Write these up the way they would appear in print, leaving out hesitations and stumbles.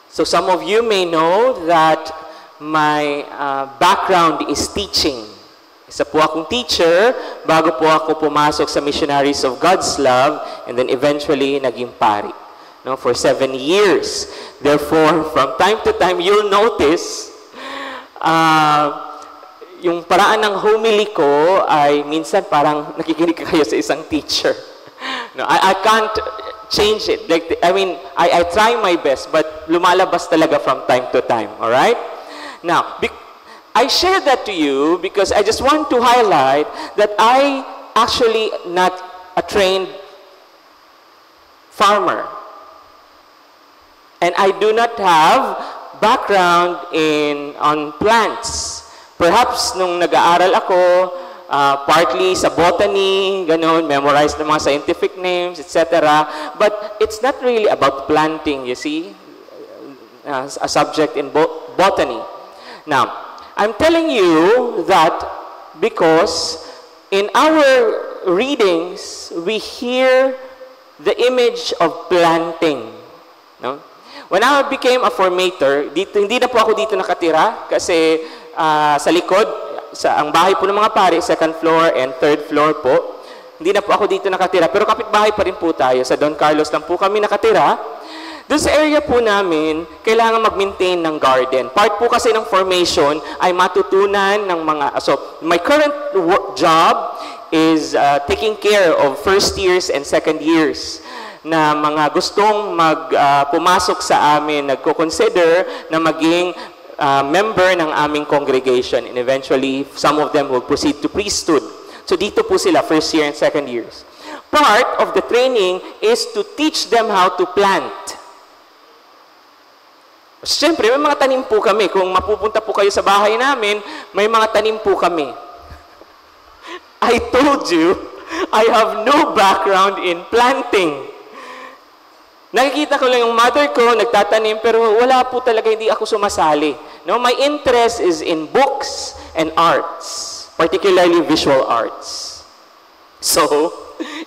So some of you may know that my background is teaching. Isa po akong teacher bago po ako pumasok sa Missionaries of God's Love and then eventually naging pari. No, for 7 years. Therefore, from time to time, you'll notice yung paraan ng homily ko ay minsan parang nakikinig kayo sa isang teacher. No, I can't change it. Like, I mean, I try my best, but lumalabas talaga from time to time. All right? Now, I share that to you because I just want to highlight that I actually not a trained farmer. And I do not have background on plants. Perhaps nung nag-aaral ako, partly sa botany, ganun, memorize ng mga scientific names, etc. But it's not really about planting, you see, a subject in botany. Now, I'm telling you that because in our readings, we hear the image of planting. No? When I became a formator, hindi na po ako dito nakatira kasi sa likod, ang bahay po ng mga pari, 2nd floor and 3rd floor po. Hindi na po ako dito nakatira, pero kapitbahay pa rin po tayo. Sa Don Carlos lang po kami nakatira. Doon sa area po namin, kailangan mag-maintain ng garden. Part po kasi ng formation ay matutunan ng mga... So, my current job is taking care of 1st years and 2nd years na mga gustong pumasok sa amin, nagko-consider na maging member ng aming congregation. And eventually, some of them will proceed to priesthood. So, dito po sila, 1st year and 2nd years. Part of the training is to teach them how to plant. Siyempre, may mga tanim po kami. Kung mapupunta po kayo sa bahay namin, may mga tanim po kami. I told you, I have no background in planting. Nakikita ko lang yung mother ko, nagtatanim, pero wala po talaga, hindi ako sumasali. No, my interest is in books and arts, particularly visual arts. So,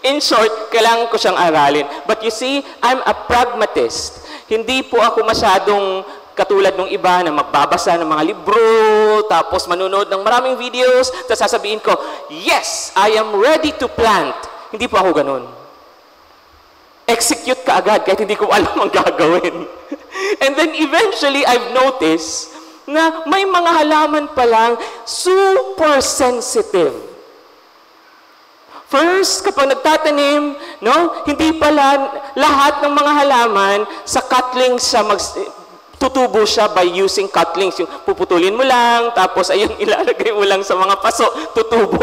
in short, kailangan ko siyang aralin. But you see, I'm a pragmatist. Hindi po ako masyadong katulad ng iba na magbabasa ng mga libro, tapos manunood ng maraming videos, tapos sasabihin ko, yes, I am ready to plant. Hindi po ako ganun. Execute ka agad kahit hindi ko alam ang gagawin. And then eventually, I've noticed na may mga halaman pa lang super sensitive. First, kapag nagtatanim, no, hindi pala lahat ng mga halaman sa cutlings siya tutubo siya by using cutlings. Yung puputulin mo lang, tapos ayun, ilalagay mo lang sa mga paso, tutubo.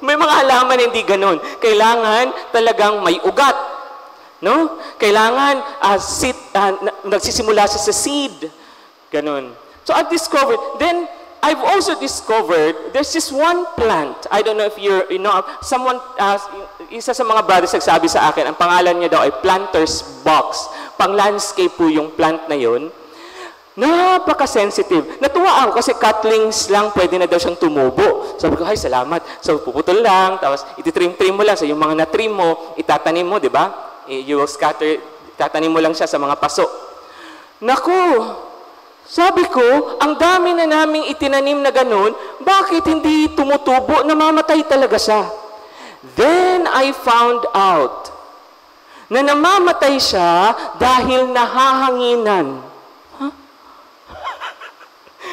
May mga halaman hindi ganun. Kailangan talagang may ugat. No? Kailangan nagsisimula siya sa seed. Ganun. So I've discovered, then I've also discovered there's this one plant. I don't know if you know, someone, isa sa mga brothers nagsabi sa akin, ang pangalan niya daw ay planter's box. Pang-landscape po yung plant na yun. Napaka-sensitive. Natuwa ako kasi cutlings lang pwede na daw siyang tumubo. Sabi ko, ay, salamat. So, puputol lang, tapos ititrim-trim mo lang. So, yung mga natrim mo, itatanim mo, di ba? You will scatter, itatanim mo lang siya sa mga paso. Naku! Sabi ko, ang dami na naming itinanim na ganun, bakit hindi tumutubo? Namamatay talaga siya. Then I found out na namamatay siya dahil nahahanginan. Huh?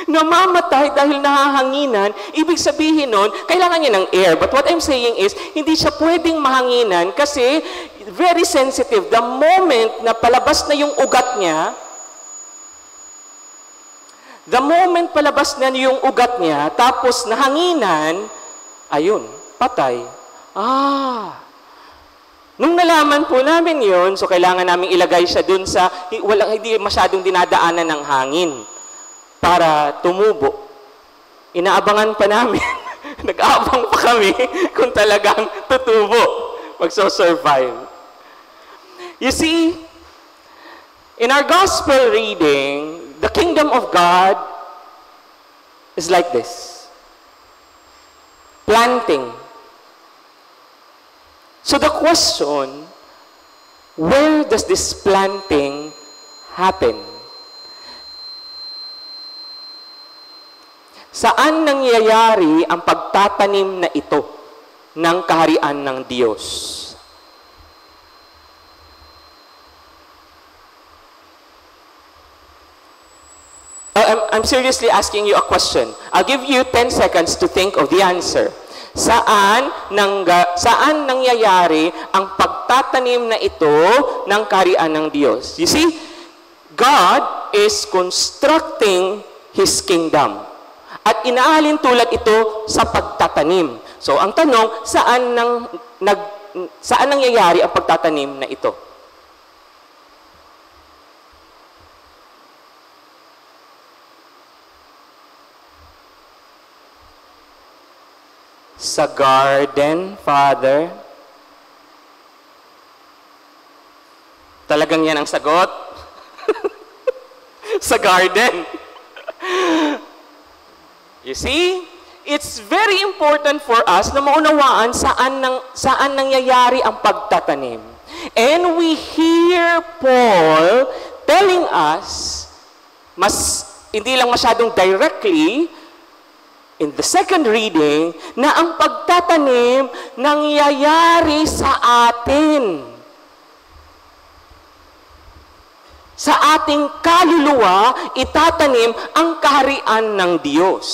Namamatay dahil nahahanginan, ibig sabihin nun, kailangan niya ng air. But what I'm saying is, hindi siya pwedeng mahanginan kasi very sensitive. The moment na palabas na yung ugat niya, tapos nahanginan, ayun, patay. Nung nalaman po namin yun, so kailangan namin ilagay siya dun sa, hindi masyadong dinadaanan ng hangin para tumubo. Inaabangan pa namin, nag-aabang pa kami kung talagang tutubo, magso-survive. You see, in our gospel reading, the kingdom of God is like this. Planting. So the question, where does this planting happen? Saan nangyayari ang pagtatanim na ito ng kaharian ng Diyos? I'm seriously asking you a question. I'll give you 10 seconds to think of the answer. Saan nangyayari ang pagtatanim na ito ng kaharian ng Diyos? You see, God is constructing His kingdom. At inaalin tulad ito sa pagtatanim. So, ang tanong, saan nangyayari ang pagtatanim na ito? Sa garden, Father? Talagang yan ang sagot? Sa garden. You see, it's very important for us na maunawaan saan nangyayari ang pagtatanim. And we hear Paul telling us, hindi lang masyadong directly, in the second reading, na ang pagtatanim nangyayari sa atin. Sa ating kaluluwa, itatanim ang kaharian ng Diyos.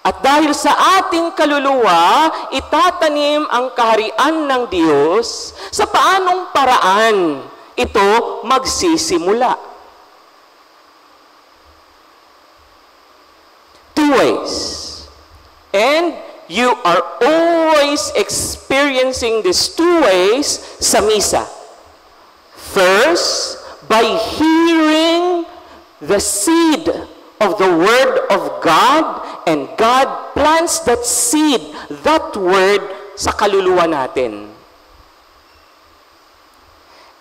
At dahil sa ating kaluluwa, itatanim ang kaharian ng Diyos, sa paanong paraan ito magsisimula? Two ways. And you are always experiencing these two ways sa misa. First, by hearing the seed of the Word of God, and God plants that seed, that Word, sa kaluluwa natin.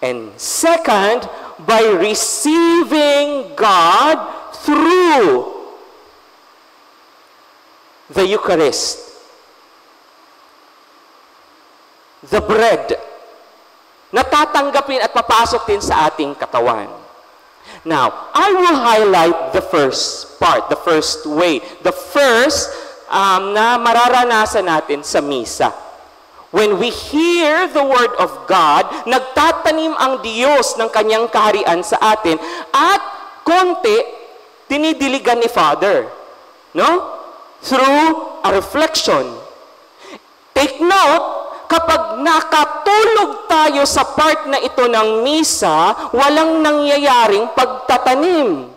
And second, by receiving God through the Eucharist, the bread, natatanggapin at papasok din sa ating katawan. Now, I will highlight the first part, the first way, the first na mararanasan natin sa misa. When we hear the Word of God, nagtatanim ang Diyos ng Kanyang kaharian sa atin at konti, tinidiligan ni Father. No? Through a reflection. Take note, kapag nakatulog tayo sa part na ito ng misa, walang nangyayaring pagtatanim.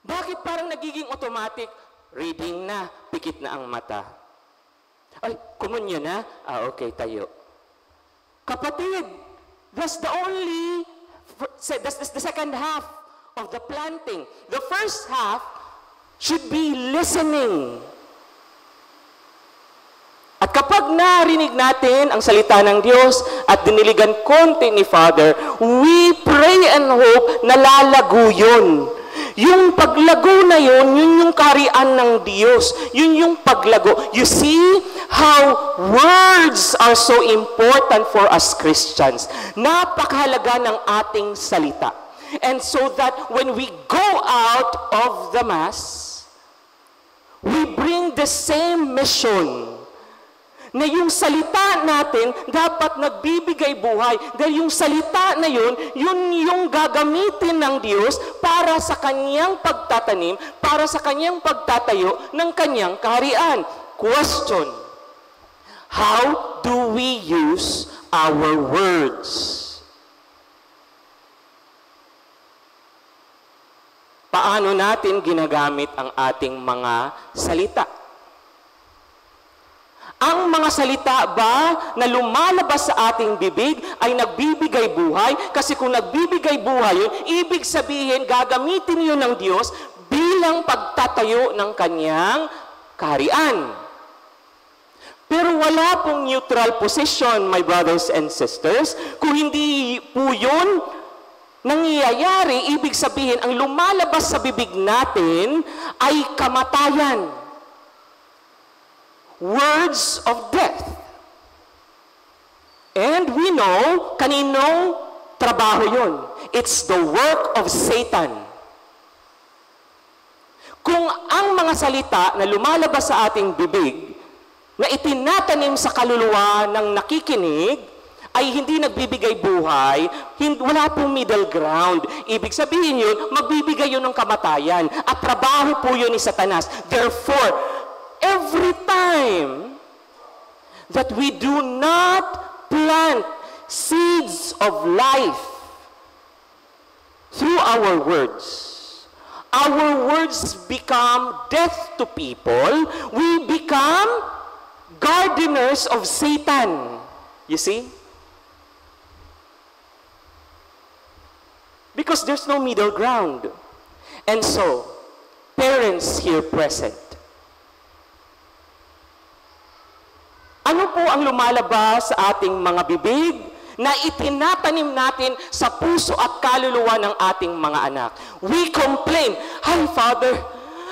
Bakit parang nagiging automatic? Reading na, pikit na ang mata. Ay, komunyo na? Okay, tayo. Kapatid, that's the second half of the planting. The first half should be listening. At kapag narinig natin ang salita ng Diyos at diniligan konti ni Father, we pray and hope na lalago yun. Yung paglago na yun, yun yung kaharian ng Diyos. Yun yung paglago. You see how words are so important for us Christians. Napakahalaga ng ating salita. And so that when we go out of the Mass, we bring the same mission. Na yung salita natin dapat nagbibigay buhay. Dahil yung salita na yun, yun yung gagamitin ng Diyos para sa Kanyang pagtatanim, para sa Kanyang pagtatayo ng Kanyang kaharian. Question: how do we use our words? Paano natin ginagamit ang ating mga salita? Ang mga salita ba na lumalabas sa ating bibig ay nagbibigay buhay? Kasi kung nagbibigay buhay yun, ibig sabihin gagamitin yun ng Diyos bilang pagtatayo ng Kanyang kaharian. Pero wala pong neutral position, my brothers and sisters. Kung hindi po yun nangyayari, ibig sabihin, ang lumalabas sa bibig natin ay kamatayan. Words of death. And we know, kaninong trabaho yun? It's the work of Satan. Kung ang mga salita na lumalabas sa ating bibig, na itinatanim sa kaluluwa ng nakikinig, ay hindi nagbibigay buhay, wala pong middle ground. Ibig sabihin yun, magbibigay yun ng kamatayan. At trabaho po yun ni Satanas. Therefore, every time that we do not plant seeds of life through our words become death to people, we become gardeners of Satan. You see? Because there's no middle ground. And so, parents here present, ano po ang lumalabas sa ating mga bibig na itinatanim natin sa puso at kaluluwa ng ating mga anak? We complain, "Ay, Father,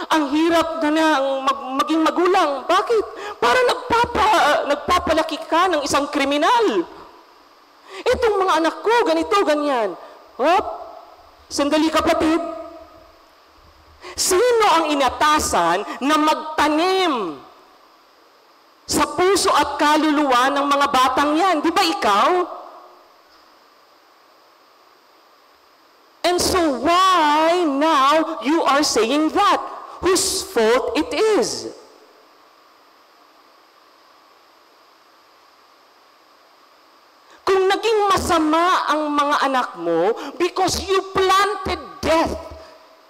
ang hirap na maging magulang. Bakit? Para nagpapalaki ka ng isang kriminal. Itong mga anak ko, ganito, ganyan." Hop! Sandali, kapatid. Sino ang inatasan na magtanim sa puso at kaluluwa ng mga batang yan? Di ba ikaw? And so why now you are saying that? Whose fault it is? Kung naging masama ang mga anak mo because you planted death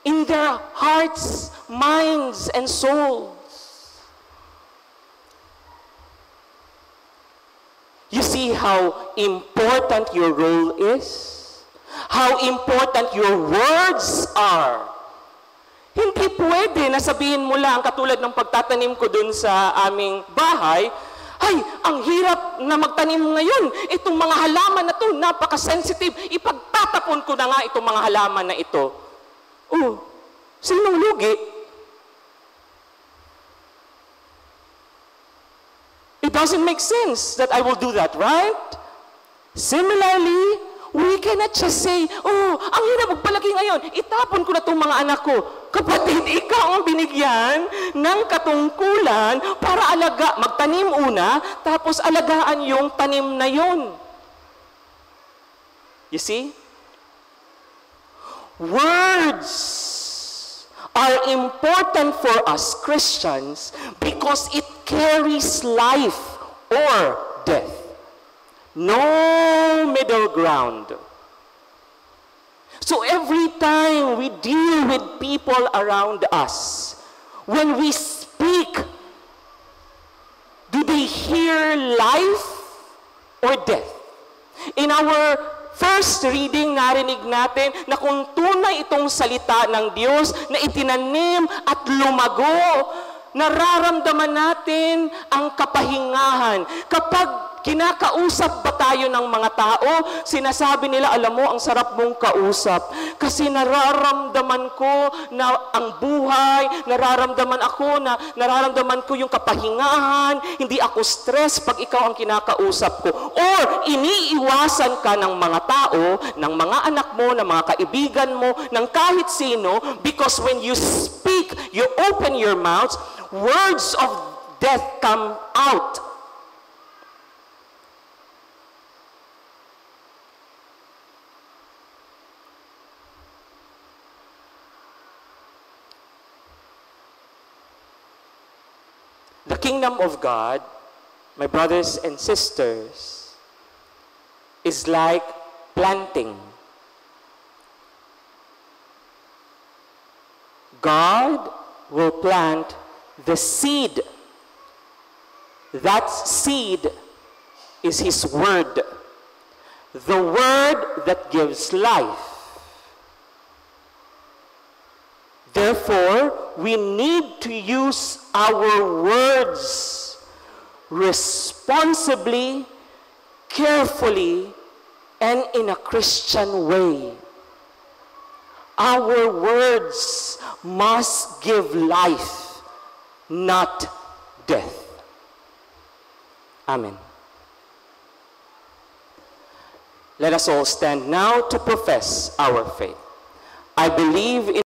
in their hearts, minds, and souls. You see how important your role is? How important your words are? Hindi pwede na sabihin mo lang, katulad ng pagtatanim ko dun sa aming bahay, "Ay, ang hirap na magtanim ngayon. Itong mga halaman na to, napaka-sensitive. Ipagtatapon ko na nga itong mga halaman na ito." Oh, sinong lugi? It doesn't make sense that I will do that, right? Similarly, we cannot just say, "Oh, ang hirap magpalaki ngayon. Itapon ko na itong mga anak ko." Kapatid, ikaw ang binigyan ng katungkulan para magtanim una, tapos alagaan yung tanim na yon. You see? Words are important for us Christians because it carries life or death. No middle ground. So every time we deal with people around us, when we speak, do they hear life or death? In our first reading, narinig natin na kung tunay itong salita ng Diyos na itinanim at lumago, nararamdaman natin ang kapahingahan. Kapag kinakausap ba tayo ng mga tao, sinasabi nila, "Alam mo, ang sarap mong kausap. Kasi nararamdaman ko na ang buhay, nararamdaman ko yung kapahingahan, hindi ako stress pag ikaw ang kinakausap ko." Or, iniiwasan ka ng mga tao, ng mga anak mo, ng mga kaibigan mo, ng kahit sino, because when you speak, you open your mouth, words of death come out. The kingdom of God, my brothers and sisters, is like planting. God will plant the seed. That seed is His word. The word that gives life. Therefore, we need to use our words responsibly, carefully, and in a Christian way. Our words must give life, not death. Amen. Let us all stand now to profess our faith. I believe in